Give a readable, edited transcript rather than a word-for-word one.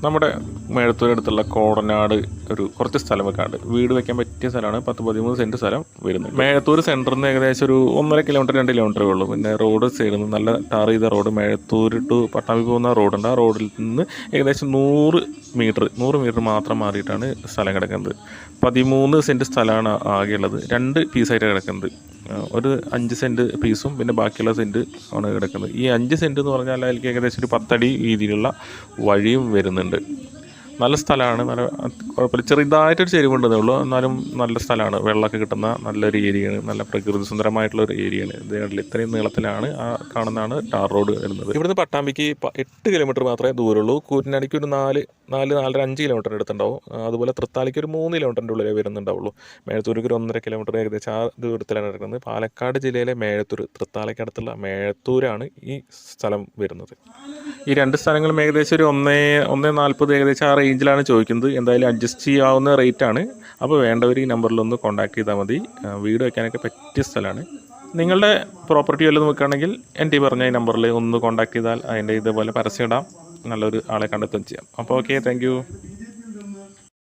നമ്മുടെ മേഴത്തൂരടുത്തുള്ള കോടനാട് ഒരു കുറച്ച് സ്ഥലം വെക്കാണ്ട് വീട് വെക്കാൻ പറ്റിയ സ്ഥലമാണ്. 10-13 സെൻറ്റ് സ്ഥലം വരുന്നത്. മേഴത്തൂർ സെൻറ്ററിൽ നിന്ന് ഏകദേശം ഒരു 1.5 കിലോമീറ്റർ 2 കിലോമീറ്ററേ ഉള്ളൂ. പിന്നെ റോഡ് സൈഡിൽ നിന്ന് നല്ല ടാർ ചെയ്ത റോഡ്, മേഴത്തൂർ ടു പട്ടാമ്പി പോകുന്ന റോഡുണ്ട്. ആ റോഡിൽ നിന്ന് ഏകദേശം 100 മീറ്റർ മാത്രം മാറിയിട്ടാണ് സ്ഥലം കിടക്കുന്നത്. 13 സെൻറ്റ് സ്ഥലമാണ് ആകെയുള്ളത്. 2 പീസായിട്ട് കിടക്കുന്നത്. ഒരു 5 സെൻറ്റ് പീസും പിന്നെ ബാക്കിയുള്ള സെൻറ്റ് ആണ് കിടക്കുന്നത്. ഈ 5 സെൻറ്റ് എന്ന് പറഞ്ഞാൽ അതിലേക്ക് ഏകദേശം ഒരു 10 അടി വീതിയിലുള്ള വഴിയും വരുന്നുണ്ട്. നല്ല സ്ഥലമാണ്. നല്ല കുഴപ്പമില്ല, ചെറുതായിട്ടൊരു ചെരിവുണ്ടെന്നേ ഉള്ളൂ. എന്നാലും നല്ല സ്ഥലമാണ്. വെള്ളമൊക്കെ കിട്ടുന്ന നല്ലൊരു ഏരിയയാണ്. നല്ല പ്രകൃതി സുന്ദരമായിട്ടുള്ളൊരു ഏരിയയാണ്. ഇതിനുള്ളിൽ ഇത്രയും നീളത്തിലാണ് ആ കാണുന്നതാണ് ടാർ റോഡ് വരുന്നത്. ഇവിടുന്ന് പട്ടാമ്പിക്ക് 8 കിലോമീറ്റർ മാത്രമേ ദൂരമുള്ളൂ. കൂറ്റനാടിക്ക് ഒരു 4-5 കിലോമീറ്റർ അടുത്തുണ്ടാവും. അതുപോലെ തൃത്താലയ്ക്ക് ഒരു 3 കിലോമീറ്ററിൻ്റെ ഉള്ളിലേ വരുന്നുണ്ടാവുള്ളൂ. മേഴത്തൂർക്ക് ഒരു 1.5 കിലോമീറ്റർ ഏകദേശം ആ ദൂരത്തിലാണ് കിടക്കുന്നത്. പാലക്കാട് ജില്ലയിലെ മേഴത്തൂർ, തൃത്താലയ്ക്കടുത്തുള്ള മേഴത്തൂരാണ് ഈ സ്ഥലം വരുന്നത്. ഈ 2 സ്ഥലങ്ങളും ഏകദേശം ഒരു 1.40 ഏകദേശം ആ റേഞ്ചിലാണ് ചോദിക്കുന്നത്. എന്തായാലും അഡ്ജസ്റ്റ് ചെയ്യാവുന്ന റേറ്റാണ്. അപ്പോൾ വേണ്ടവർ ഈ നമ്പറിലൊന്ന് കോൺടാക്ട് ചെയ്താൽ മതി. വീട് വയ്ക്കാനൊക്കെ പറ്റിയ സ്ഥലമാണ്. നിങ്ങളുടെ പ്രോപ്പർട്ടി വല്ലതും വെക്കുകയാണെങ്കിൽ എൻ്റെ പറഞ്ഞ ഈ നമ്പറിൽ ഒന്ന് കോൺടാക്ട് ചെയ്താൽ അതിൻ്റെ ഇതേപോലെ പരസ്യം ഇടാം. നല്ലൊരു ആളെ കണ്ടെത്തുകയും ചെയ്യാം. അപ്പോൾ ഓക്കെ, താങ്ക് യു.